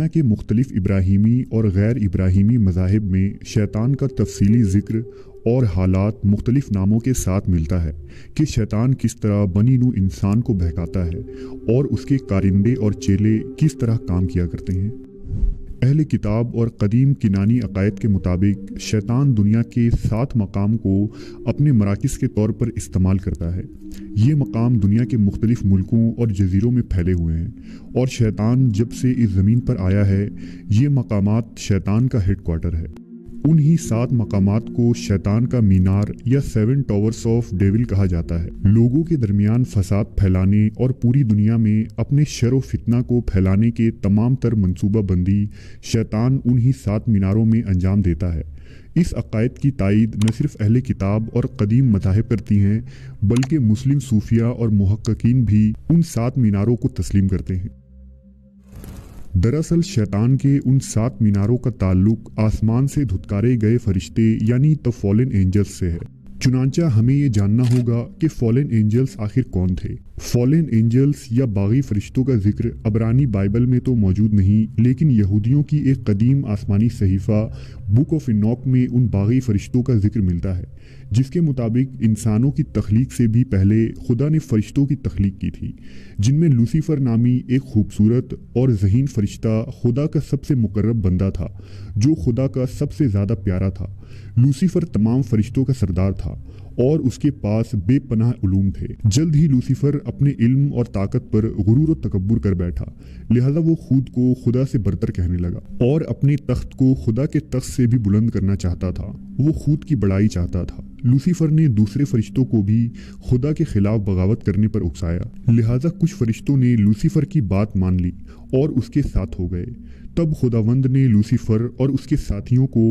دنیا کے مختلف ابراہیمی اور غیر ابراہیمی مذاہب میں شیطان کا تفصیلی ذکر اور حالات مختلف ناموں کے ساتھ ملتا ہے کہ شیطان کس طرح بنی نوع انسان کو بہکاتا ہے اور اس کے کارندے اور چیلے کس طرح کام کیا کرتے ہیں۔ اہل کتاب اور قدیم کنانی عقائد کے مطابق شیطان دنیا کے 7 مقام کو اپنے مراکز کے طور پر استعمال کرتا ہے۔ یہ مقام دنیا کے مختلف ملکوں اور جزیروں میں پھیلے ہوئے ہیں، اور شیطان جب سے اس زمین پر آیا ہے یہ مقامات شیطان کا ہیڈ کوارٹر ہے۔ انہی 7 مقامات کو شیطان کا مینار یا 7 ٹاورز آف ڈیول کہا جاتا ہے۔ لوگوں کے درمیان فساد پھیلانے اور پوری دنیا میں اپنے شر و فتنہ کو پھیلانے کے تمام تر منصوبہ بندی شیطان انہی 7 میناروں میں انجام دیتا ہے۔ اس عقائد کی تائید نہ صرف اہل کتاب اور قدیم مذاہب کرتی ہیں بلکہ مسلم صوفیہ اور محققین بھی ان 7 میناروں کو تسلیم کرتے ہیں۔ دراصل شیطان کے ان 7 میناروں کا تعلق آسمان سے دھتکارے گئے فرشتے یعنی دی فالن اینجلز سے ہے۔ چنانچہ ہمیں یہ جاننا ہوگا کہ فالن اینجلز آخر کون تھے۔ فالن اینجلز یا باغی فرشتوں کا ذکر عبرانی بائبل میں تو موجود نہیں، لیکن یہودیوں کی ایک قدیم آسمانی صحیفہ بک آف انوک میں ان باغی فرشتوں کا ذکر ملتا ہے، جس کے مطابق انسانوں کی تخلیق سے بھی پہلے خدا نے فرشتوں کی تخلیق کی تھی، جن میں لوسیفر نامی ایک خوبصورت اور ذہین فرشتہ خدا کا سب سے مقرب بندہ تھا، جو خدا کا سب سے زیادہ پیارا تھا۔ لوسیفر تمام فرشتوں کا سردار تھا اور اس کے پاس بے پناہ علوم تھے۔ جلد ہی لوسیفر اپنے علم اور طاقت پر غرور و تکبر کر بیٹھا، لہذا وہ خود کو خدا سے برتر کہنے لگا اور اپنے تخت کو خدا کے تخت سے بھی بلند کرنا چاہتا تھا۔ وہ خود کی بڑائی چاہتا تھا۔ لوسیفر نے دوسرے فرشتوں کو بھی خدا کے خلاف بغاوت کرنے پر اکسایا، لہذا کچھ فرشتوں نے لوسیفر کی بات مان لی اور اس کے ساتھ ہو گئے۔ تب خداوند نے لوسیفر اور اس کے ساتھیوں کو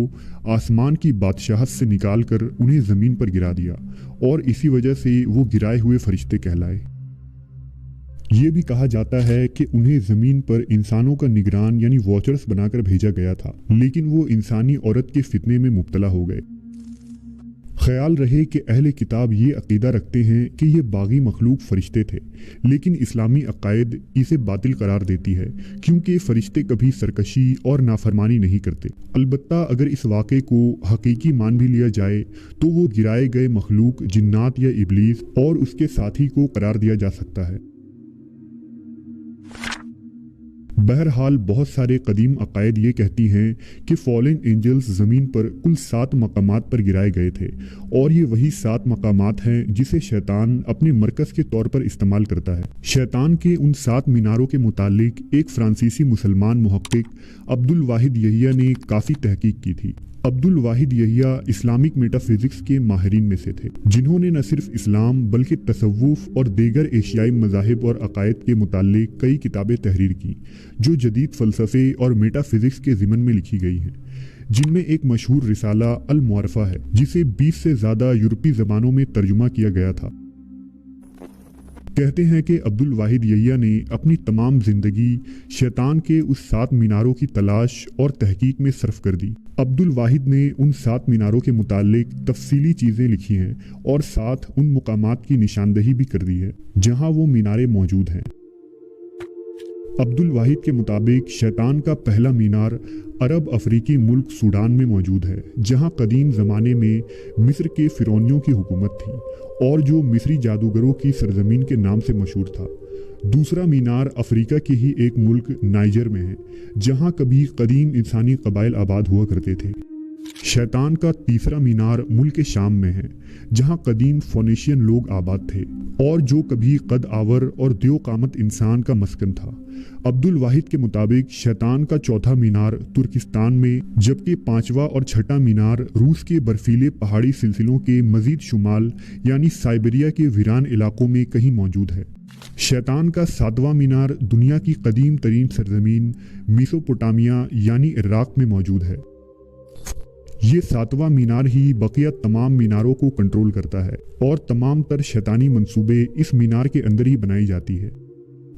آسمان کی بادشاہت سے نکال کر انہیں زمین پر گرا دیا، اور اسی وجہ سے وہ گرائے ہوئے فرشتے کہلائے۔ یہ بھی کہا جاتا ہے کہ انہیں زمین پر انسانوں کا نگران یعنی واچرز بنا کر بھیجا گیا تھا، لیکن وہ انسانی عورت کے فتنے میں مبتلا ہو گئے۔ خیال رہے کہ اہل کتاب یہ عقیدہ رکھتے ہیں کہ یہ باغی مخلوق فرشتے تھے، لیکن اسلامی عقائد اسے باطل قرار دیتی ہے، کیونکہ فرشتے کبھی سرکشی اور نافرمانی نہیں کرتے۔ البتہ اگر اس واقعے کو حقیقی مان بھی لیا جائے تو وہ گرائے گئے مخلوق جنات یا ابلیس اور اس کے ساتھی کو قرار دیا جا سکتا ہے۔ بہرحال بہت سارے قدیم عقائد یہ کہتی ہیں کہ فالن اینجلز زمین پر کل 7 مقامات پر گرائے گئے تھے، اور یہ وہی 7 مقامات ہیں جسے شیطان اپنے مرکز کے طور پر استعمال کرتا ہے۔ شیطان کے ان 7 میناروں کے متعلق ایک فرانسیسی مسلمان محقق عبد الواحد یحییٰ نے کافی تحقیق کی تھی۔ عبد الواحد یحییٰ اسلامک میٹا فزکس کے ماہرین میں سے تھے، جنہوں نے نہ صرف اسلام بلکہ تصوف اور دیگر ایشیائی مذاہب اور عقائد کے متعلق کئی کتابیں تحریر کی، جو جدید فلسفے اور میٹا فزکس کے ضمن میں لکھی گئی ہیں، جن میں ایک مشہور رسالہ المعرفہ ہے، جسے 20 سے زیادہ یورپی زبانوں میں ترجمہ کیا گیا تھا۔ کہتے ہیں کہ عبد الواحد یحییٰ نے اپنی تمام زندگی شیطان کے اس 7 میناروں کی تلاش اور تحقیق میں صرف کر دی۔ عبد الواحد نے ان 7 میناروں کے متعلق تفصیلی چیزیں لکھی ہیں اور ساتھ ان مقامات کی نشاندہی بھی کر دی ہے جہاں وہ میناریں موجود ہیں۔ عبد الواحد کے مطابق شیطان کا پہلا مینار عرب افریقی ملک سوڈان میں موجود ہے، جہاں قدیم زمانے میں مصر کے فرعونیوں کی حکومت تھی اور جو مصری جادوگروں کی سرزمین کے نام سے مشہور تھا۔ دوسرا مینار افریقہ کے ہی ایک ملک نائجر میں ہے، جہاں کبھی قدیم انسانی قبائل آباد ہوا کرتے تھے۔ شیطان کا تیسرا مینار ملک شام میں ہے، جہاں قدیم فونیشین لوگ آباد تھے اور جو کبھی قد آور اور دیو قامت انسان کا مسکن تھا۔ عبد الواحد کے مطابق شیطان کا چوتھا مینار ترکستان میں، جبکہ 5واں اور 6واں مینار روس کے برفیلے پہاڑی سلسلوں کے مزید شمال یعنی سائبیریا کے ویران علاقوں میں کہیں موجود ہے۔ شیطان کا 7واں مینار دنیا کی قدیم ترین سرزمین میسوپوٹامیا یعنی عراق میں موجود ہے۔ یہ 7واں مینار ہی بقیہ تمام میناروں کو کنٹرول کرتا ہے اور تمام تر شیطانی منصوبے اس مینار کے اندر ہی بنائی جاتی ہے۔